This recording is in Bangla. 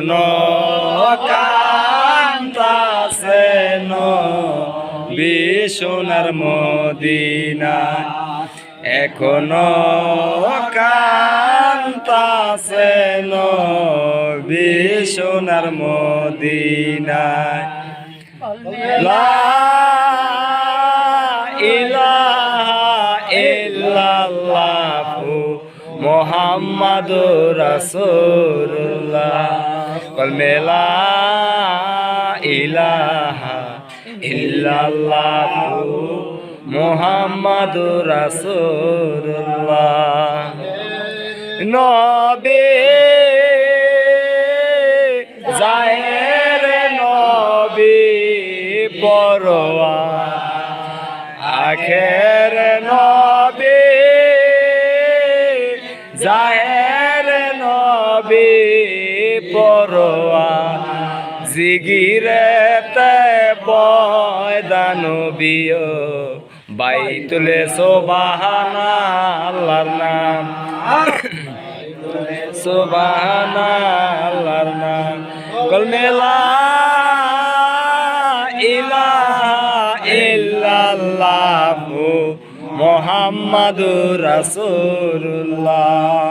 এখনো কান্তাছে নবী সোনার মদিনায় এখনো কান্তাছে নবী সোনার মদিনায় লা ইলাহা ইল্লাল্লাহু মুহাম্মাদুর রাসূলুল্লাহ কলমে লা ইলাহা ইল্লাল্লাহু মুহাম্মাদুর রাসূলুল্লাহ নবী জাহের নবী পরওয়ার আখের নবী জাহের নবী পরওয়ার জিগিরেতে বয়দা নবীও বাইতুলে সুবহানাল্লাহর নাম সুবহানাল্লাহর নাম কলমে লা ইলাহা ইল্লাল্লাহু মুহাম্মাদুর রাসূলুল্লাহ।